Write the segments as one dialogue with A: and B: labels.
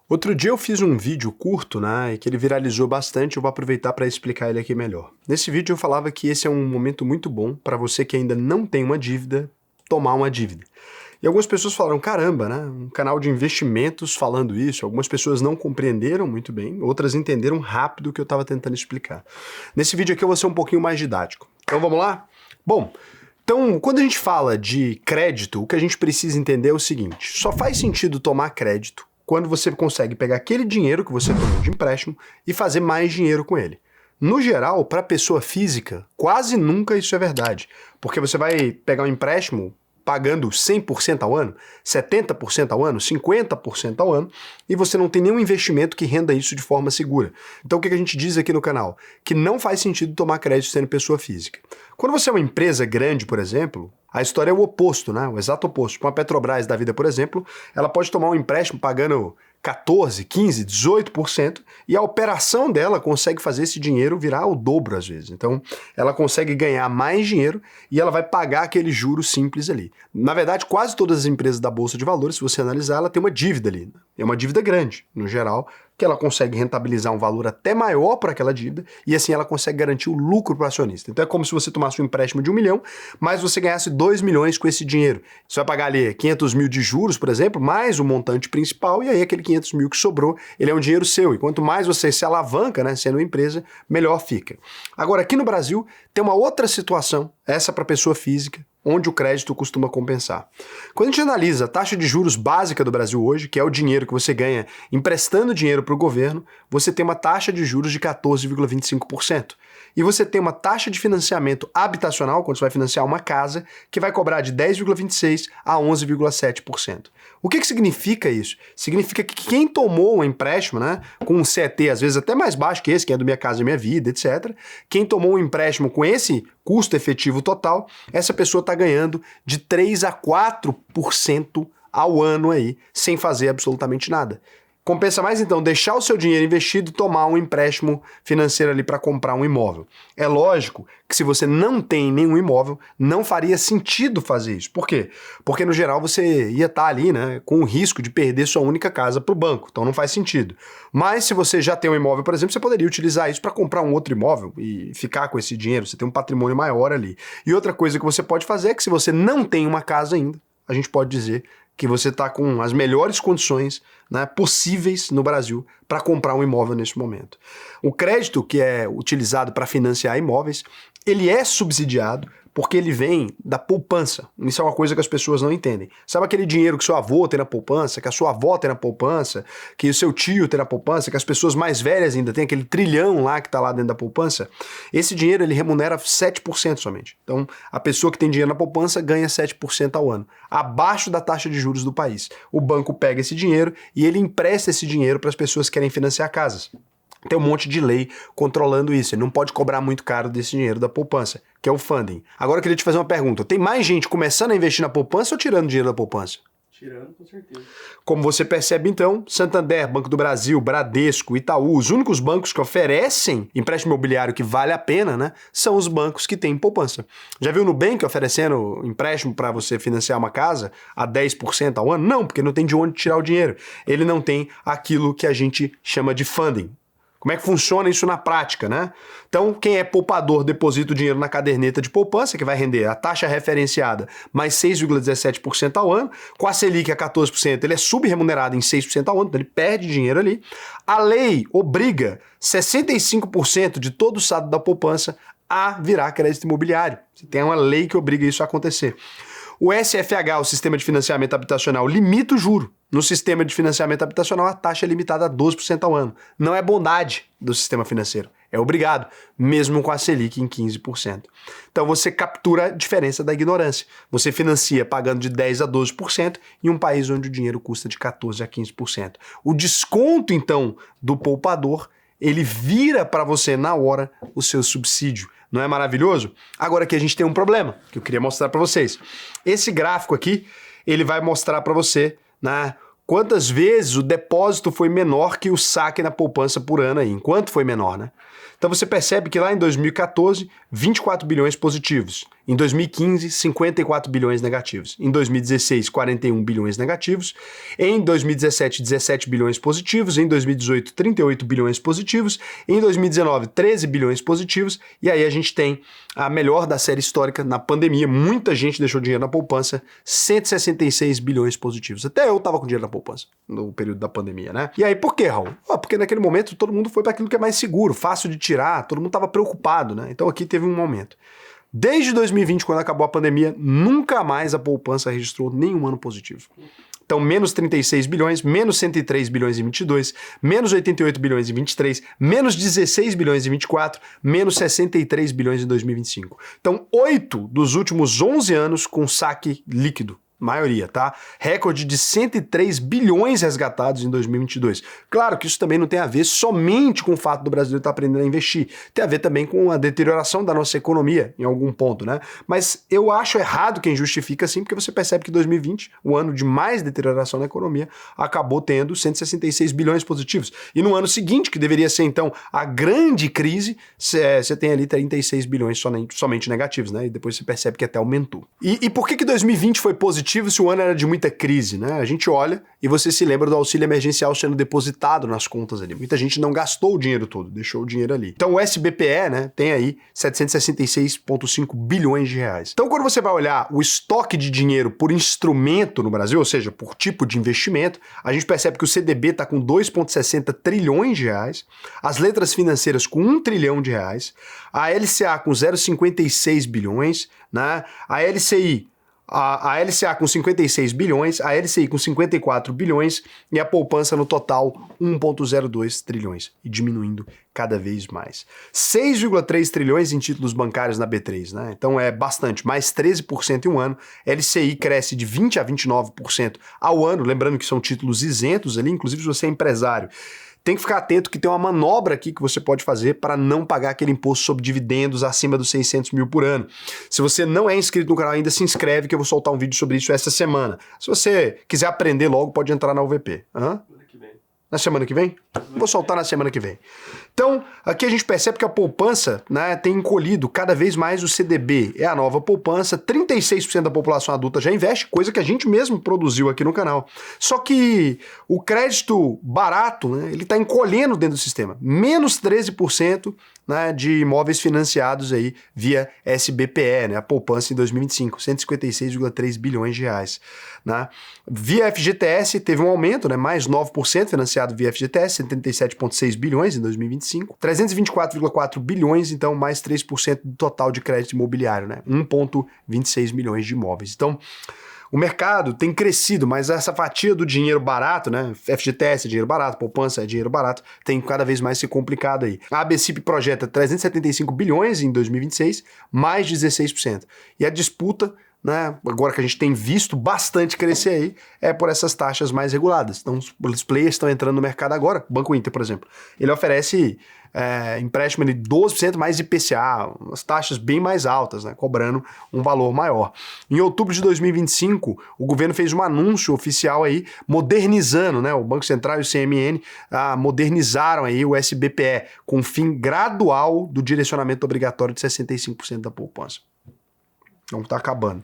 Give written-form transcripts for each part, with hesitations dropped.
A: Outro dia eu fiz um vídeo curto, né, e que ele viralizou bastante, eu vou aproveitar para explicar ele aqui melhor. Nesse vídeo eu falava que esse é um momento muito bom para você que ainda não tem uma dívida, tomar uma dívida. E algumas pessoas falaram, caramba, né, um canal de investimentos falando isso, algumas pessoas não compreenderam muito bem, outras entenderam rápido o que eu estava tentando explicar. Nesse vídeo aqui eu vou ser um pouquinho mais didático. Então vamos lá? Bom, então, quando a gente fala de crédito, o que a gente precisa entender é o seguinte, só faz sentido tomar crédito quando você consegue pegar aquele dinheiro que você tomou de empréstimo e fazer mais dinheiro com ele. No geral, para pessoa física, quase nunca isso é verdade, porque você vai pegar um empréstimo pagando 100% ao ano, 70% ao ano, 50% ao ano, e você não tem nenhum investimento que renda isso de forma segura. Então o que a gente diz aqui no canal? Que não faz sentido tomar crédito sendo pessoa física. Quando você é uma empresa grande, por exemplo, a história é o oposto, né? O exato oposto. Com a Petrobras da vida, por exemplo, ela pode tomar um empréstimo pagando 14, 15, 18% e a operação dela consegue fazer esse dinheiro virar o dobro às vezes. Então, ela consegue ganhar mais dinheiro e ela vai pagar aquele juro simples ali. Na verdade, quase todas as empresas da Bolsa de Valores, se você analisar, ela tem uma dívida ali. É uma dívida grande, no geral, que ela consegue rentabilizar um valor até maior para aquela dívida e assim ela consegue garantir o lucro para o acionista. Então é como se você tomasse um empréstimo de 1 milhão, mas você ganhasse 2 milhões com esse dinheiro. Você vai pagar ali 500 mil de juros, por exemplo, mais o montante principal e aí aquele 500 mil que sobrou, ele é um dinheiro seu. E quanto mais você se alavanca, né, sendo uma empresa, melhor fica. Agora, aqui no Brasil, tem uma outra situação, essa para pessoa física, onde o crédito costuma compensar. Quando a gente analisa a taxa de juros básica do Brasil hoje, que é o dinheiro que você ganha emprestando dinheiro para o governo, você tem uma taxa de juros de 14,25%. E você tem uma taxa de financiamento habitacional, quando você vai financiar uma casa, que vai cobrar de 10,26% a 11,7%. O que significa isso? Significa que quem tomou um empréstimo, né, com um CET às vezes até mais baixo que esse, que é do Minha Casa Minha Vida, etc., quem tomou um empréstimo com esse custo efetivo total, essa pessoa está ganhando de 3 a 4% ao ano aí, sem fazer absolutamente nada. Compensa mais, então, deixar o seu dinheiro investido e tomar um empréstimo financeiro ali para comprar um imóvel. É lógico que se você não tem nenhum imóvel, não faria sentido fazer isso. Por quê? Porque, no geral, você ia estar ali, né, com o risco de perder sua única casa para o banco. Então, não faz sentido. Mas, se você já tem um imóvel, por exemplo, você poderia utilizar isso para comprar um outro imóvel e ficar com esse dinheiro. Você tem um patrimônio maior ali. E outra coisa que você pode fazer é que, se você não tem uma casa ainda, a gente pode dizer que você está com as melhores condições, né, possíveis no Brasil para comprar um imóvel nesse momento. O crédito que é utilizado para financiar imóveis, ele é subsidiado porque ele vem da poupança. Isso é uma coisa que as pessoas não entendem. Sabe aquele dinheiro que seu avô tem na poupança, que a sua avó tem na poupança, que o seu tio tem na poupança, que as pessoas mais velhas ainda têm, aquele trilhão lá que está lá dentro da poupança? Esse dinheiro ele remunera 7% somente. Então, a pessoa que tem dinheiro na poupança ganha 7% ao ano, abaixo da taxa de juros do país. O banco pega esse dinheiro e ele empresta esse dinheiro para as pessoas que querem financiar casas. Tem um monte de lei controlando isso. Ele não pode cobrar muito caro desse dinheiro da poupança, que é o funding. Agora eu queria te fazer uma pergunta. Tem mais gente começando a investir na poupança ou tirando dinheiro da poupança?
B: Tirando, com certeza.
A: Como você percebe, então, Santander, Banco do Brasil, Bradesco, Itaú, os únicos bancos que oferecem empréstimo imobiliário que vale a pena, né, são os bancos que têm poupança. Já viu o Nubank oferecendo empréstimo para você financiar uma casa a 10% ao ano? Não, porque não tem de onde tirar o dinheiro. Ele não tem aquilo que a gente chama de funding. Como é que funciona isso na prática, né? Então, quem é poupador deposita o dinheiro na caderneta de poupança, que vai render a taxa referenciada mais 6,17% ao ano. Com a Selic a 14%, ele é subremunerado em 6% ao ano, então ele perde dinheiro ali. A lei obriga 65% de todo o saldo da poupança a virar crédito imobiliário. Você tem uma lei que obriga isso a acontecer. O SFH, o Sistema de Financiamento Habitacional, limita o juro. No sistema de financiamento habitacional, a taxa é limitada a 12% ao ano. Não é bondade do sistema financeiro, é obrigado, mesmo com a Selic em 15%. Então você captura a diferença da ignorância. Você financia pagando de 10% a 12% em um país onde o dinheiro custa de 14% a 15%. O desconto, então, do poupador, ele vira para você na hora o seu subsídio. Não é maravilhoso? Agora aqui a gente tem um problema que eu queria mostrar para vocês. Esse gráfico aqui, ele vai mostrar para você, né, quantas vezes o depósito foi menor que o saque na poupança por ano aí. Enquanto foi menor, né? Então você percebe que lá em 2014, 24 bilhões positivos. Em 2015, 54 bilhões negativos. Em 2016, 41 bilhões negativos. Em 2017, 17 bilhões positivos. Em 2018, 38 bilhões positivos. Em 2019, 13 bilhões positivos. E aí a gente tem a melhor da série histórica na pandemia. Muita gente deixou dinheiro na poupança. 166 bilhões positivos. Até eu tava com dinheiro na poupança no período da pandemia, né? E aí por quê, Raul? Porque naquele momento todo mundo foi para aquilo que é mais seguro, fácil de tirar. Todo mundo tava preocupado, né? Então aqui teve um momento. Desde 2020, quando acabou a pandemia, nunca mais a poupança registrou nenhum ano positivo. Então, menos 36 bilhões, menos 103 bilhões em 22, menos 88 bilhões em 23, menos 16 bilhões em 24, menos 63 bilhões em 2025. Então, 8 dos últimos 11 anos com saque líquido. Maioria, tá? Recorde de 103 bilhões resgatados em 2022. Claro que isso também não tem a ver somente com o fato do brasileiro estar aprendendo a investir. Tem a ver também com a deterioração da nossa economia, em algum ponto, né? Mas eu acho errado quem justifica assim, porque você percebe que 2020, o ano de mais deterioração na economia, acabou tendo 166 bilhões positivos. E no ano seguinte, que deveria ser então a grande crise, você tem ali 36 bilhões somente negativos, né? E depois você percebe que até aumentou. E por que 2020 foi positivo se o ano era de muita crise, né? A gente olha e você se lembra do auxílio emergencial sendo depositado nas contas ali. Muita gente não gastou o dinheiro todo, deixou o dinheiro ali. Então o SBPE, né, tem aí 766,5 bilhões de reais. Então quando você vai olhar o estoque de dinheiro por instrumento no Brasil, ou seja, por tipo de investimento, a gente percebe que o CDB está com 2,60 trilhões de reais, as letras financeiras com 1 trilhão de reais, a LCA com 0,56 bilhões, né? A LCA com 56 bilhões, a LCI com 54 bilhões e a poupança no total 1,02 trilhões e diminuindo cada vez mais. 6,3 trilhões em títulos bancários na B3, né? Então é bastante, mais 13% em um ano. LCI cresce de 20% a 29% ao ano, lembrando que são títulos isentos ali, inclusive se você é empresário. Tem que ficar atento que tem uma manobra aqui que você pode fazer para não pagar aquele imposto sobre dividendos acima dos 600 mil por ano. Se você não é inscrito no canal ainda, se inscreve que eu vou soltar um vídeo sobre isso essa semana. Se você quiser aprender logo, pode entrar na UVP. Na semana que vem? Vou soltar na semana que vem. Então, aqui a gente percebe que a poupança, né, tem encolhido cada vez mais o CDB. É a nova poupança, 36% da população adulta já investe, coisa que a gente mesmo produziu aqui no canal. Só que o crédito barato, né, ele está encolhendo dentro do sistema. Menos 13%, né, de imóveis financiados aí via SBPE, né, a poupança em 2025, 156,3 bilhões de reais. Né. Via FGTS teve um aumento, né, mais 9% financiado via FGTS, 77,6 bilhões em 2025, 324,4 bilhões, então mais 3% do total de crédito imobiliário, né, 1,26 milhões de imóveis. Então, o mercado tem crescido, mas essa fatia do dinheiro barato, né? FGTS é dinheiro barato, poupança é dinheiro barato, tem cada vez mais se complicado aí. A ABCIP projeta 375 bilhões em 2026, mais 16%. E a disputa, né, agora que a gente tem visto bastante crescer aí, é por essas taxas mais reguladas. Então os players estão entrando no mercado agora. O Banco Inter, por exemplo, ele oferece empréstimo de 12% mais IPCA, umas taxas bem mais altas, né, cobrando um valor maior. Em outubro de 2025, o governo fez um anúncio oficial aí, modernizando, né, o Banco Central e o CMN modernizaram aí o SBPE, com fim gradual do direcionamento obrigatório de 65% da poupança. Então tá acabando.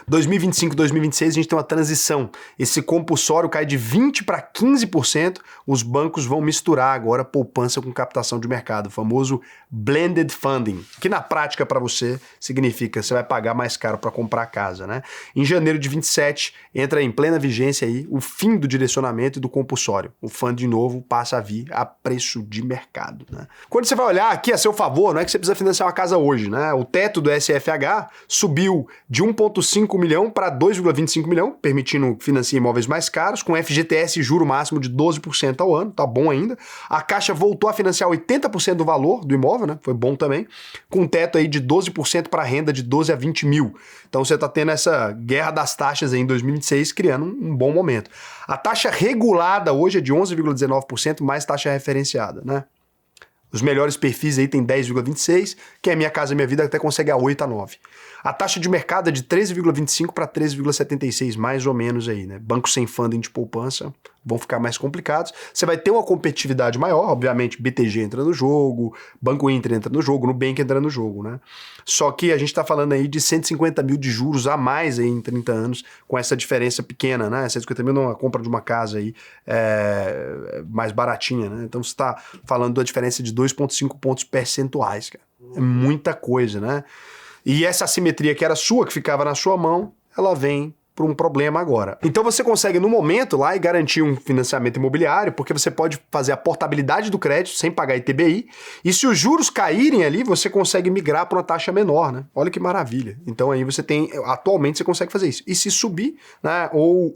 A: 2025 e 2026 a gente tem uma transição. Esse compulsório cai de 20% para 15%. Os bancos vão misturar agora poupança com captação de mercado, o famoso blended funding, que na prática para você significa que você vai pagar mais caro para comprar casa, né? Em janeiro de 27 entra em plena vigência aí o fim do direcionamento e do compulsório. O funding novo passa a vir a preço de mercado, né? Quando você vai olhar aqui a seu favor, não é que você precisa financiar uma casa hoje, né? O teto do SFH subiu de 1,5 milhão para 2,25 milhão, permitindo financiar imóveis mais caros, com FGTS e juro máximo de 12% ao ano, tá bom ainda. A Caixa voltou a financiar 80% do valor do imóvel, né? Foi bom também, com um teto aí de 12% para renda de 12 a 20 mil. Então você tá tendo essa guerra das taxas aí em 2026, criando um bom momento. A taxa regulada hoje é de 11,19%, mais taxa referenciada, né? Os melhores perfis aí tem 10,26%, que é Minha Casa Minha Vida até consegue a 8 a 9%. A taxa de mercado é de 13,25 para 13,76, mais ou menos aí, né? Bancos sem funding de poupança vão ficar mais complicados. Você vai ter uma competitividade maior, obviamente, BTG entra no jogo, Banco Inter entra no jogo, Nubank entra no jogo, né? Só que a gente está falando aí de 150 mil de juros a mais aí em 30 anos, com essa diferença pequena, né? 150 mil numa compra de uma casa aí mais baratinha, né? Então você está falando da diferença de 2,5 pontos percentuais, cara. É muita coisa, né? E essa assimetria que era sua, que ficava na sua mão, ela vem para um problema agora. Então você consegue no momento lá e garantir um financiamento imobiliário, porque você pode fazer a portabilidade do crédito sem pagar ITBI, e se os juros caírem ali, você consegue migrar para uma taxa menor, né? Olha que maravilha. Então aí você tem, atualmente você consegue fazer isso. E se subir, né, ou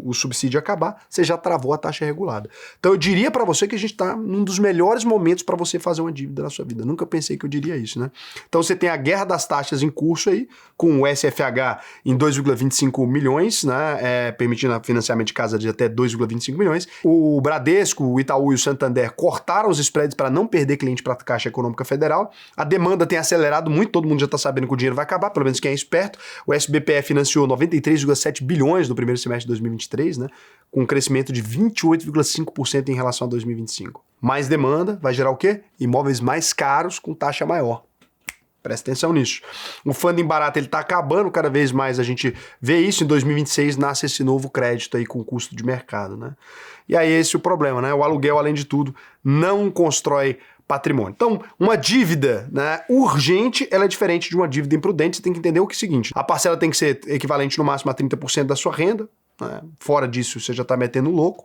A: o subsídio acabar, você já travou a taxa regulada. Então eu diria para você que a gente está num dos melhores momentos para você fazer uma dívida na sua vida. Nunca pensei que eu diria isso, né? Então você tem a guerra das taxas em curso aí, com o SFH em 2,25 milhões, né, permitindo financiamento de casa de até 2,25 milhões. O Bradesco, o Itaú e o Santander cortaram os spreads para não perder cliente para a Caixa Econômica Federal. A demanda tem acelerado muito, todo mundo já está sabendo que o dinheiro vai acabar, pelo menos quem é esperto. O SBPE financiou 93,7 bilhões no primeiro semestre de 2023, né, com um crescimento de 28,5% em relação a 2025. Mais demanda vai gerar o quê? Imóveis mais caros com taxa maior. Presta atenção nisso. O funding barato ele está acabando, cada vez mais a gente vê isso. Em 2026 nasce esse novo crédito aí com custo de mercado, né? E aí esse é o problema, né? O aluguel, além de tudo, não constrói patrimônio. Então, uma dívida, né, urgente, ela é diferente de uma dívida imprudente. Você tem que entender o que é o seguinte: a parcela tem que ser equivalente no máximo a 30% da sua renda, né? Fora disso, você já está metendo louco.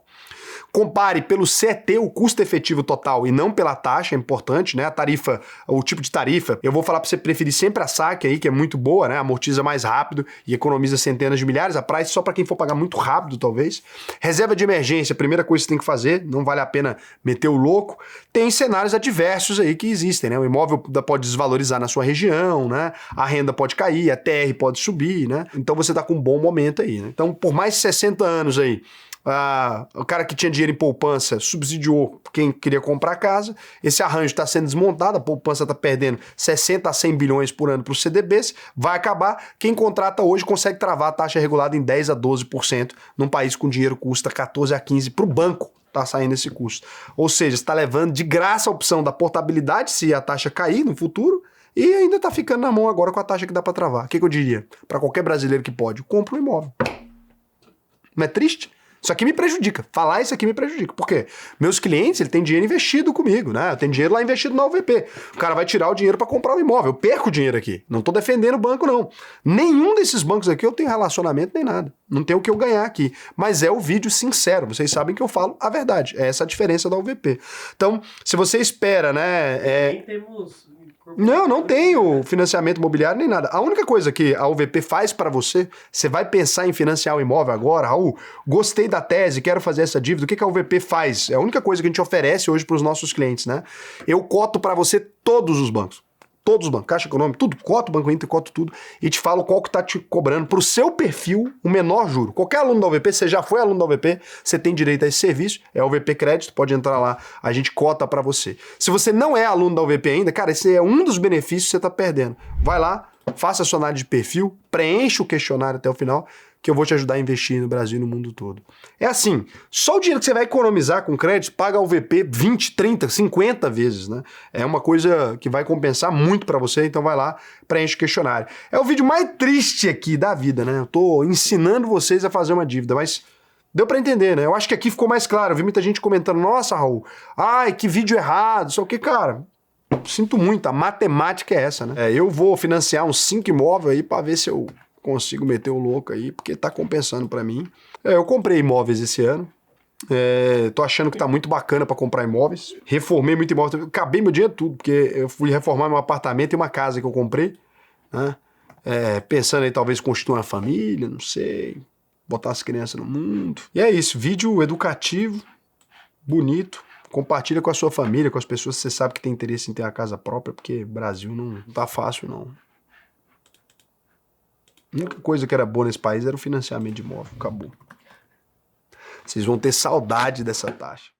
A: Compare pelo CET, o custo efetivo total, e não pela taxa, é importante, né? A tarifa, o tipo de tarifa, eu vou falar para você preferir sempre a saque aí, que é muito boa, né? Amortiza mais rápido e economiza centenas de milhares. A price só para quem for pagar muito rápido, talvez. Reserva de emergência, a primeira coisa que você tem que fazer, não vale a pena meter o louco. Tem cenários adversos aí que existem, né? O imóvel pode desvalorizar na sua região, né? A renda pode cair, a TR pode subir, né? Então você tá com um bom momento aí, né? Então, por mais de 60 anos aí, o cara que tinha dinheiro em poupança subsidiou quem queria comprar casa, esse arranjo está sendo desmontado, a poupança está perdendo 60 a 100 bilhões por ano para os CDBs, vai acabar, quem contrata hoje consegue travar a taxa regulada em 10 a 12%, num país com dinheiro custa 14 a 15% para o banco. Tá saindo esse custo. Ou seja, está levando de graça a opção da portabilidade se a taxa cair no futuro, e ainda está ficando na mão agora com a taxa que dá para travar. O que eu diria? Para qualquer brasileiro que pode, compra um imóvel. Não é triste? Isso aqui me prejudica. Falar isso aqui me prejudica. Por quê? Meus clientes, ele tem dinheiro investido comigo, né? Eu tenho dinheiro lá investido na UVP. O cara vai tirar o dinheiro para comprar o imóvel. Eu perco o dinheiro aqui. Não tô defendendo o banco, não. Nenhum desses bancos aqui eu tenho relacionamento nem nada. Não tem o que eu ganhar aqui. Mas é o vídeo sincero. Vocês sabem que eu falo a verdade. É essa a diferença da UVP. Então, se você espera, né?
B: Nem temos...
A: Não tenho financiamento imobiliário nem nada. A única coisa que a UVP faz para você, você vai pensar em financiar o imóvel agora, Raul, gostei da tese, quero fazer essa dívida, o que a UVP faz? É a única coisa que a gente oferece hoje para os nossos clientes, né? Eu coto para você todos os bancos. Todos os bancos, Caixa Econômica, tudo, coto, Banco Inter, coto tudo, e te falo qual que tá te cobrando pro seu perfil o menor juro. Qualquer aluno da UVP, você já foi aluno da UVP, você tem direito a esse serviço, é a UVP Crédito, pode entrar lá, a gente cota para você. Se você não é aluno da UVP ainda, cara, esse é um dos benefícios que você tá perdendo. Vai lá, faça a sua análise de perfil, preencha o questionário até o final, que eu vou te ajudar a investir no Brasil e no mundo todo. É assim, só o dinheiro que você vai economizar com crédito paga o VP 20, 30, 50 vezes, né? É uma coisa que vai compensar muito para você, então vai lá, preenche o questionário. É o vídeo mais triste aqui da vida, né? Eu tô ensinando vocês a fazer uma dívida, mas deu para entender, né? Eu acho que aqui ficou mais claro. Eu vi muita gente comentando, nossa, Raul, ai, que vídeo errado, só que, cara... Sinto muito, a matemática é essa, né? Eu vou financiar uns 5 imóveis aí para ver se eu consigo meter o louco aí, porque tá compensando para mim. Eu comprei imóveis esse ano. Tô achando que tá muito bacana para comprar imóveis. Reformei muito imóvel. Acabei meu dinheiro tudo, porque eu fui reformar meu apartamento e uma casa que eu comprei, né? Pensando aí talvez constituir uma família, não sei. Botar as crianças no mundo. E é isso, vídeo educativo, bonito. Compartilha com a sua família, com as pessoas que você sabe que tem interesse em ter a casa própria, porque Brasil não tá fácil, não. A única coisa que era boa nesse país era o financiamento de imóvel. Acabou. Vocês vão ter saudade dessa taxa.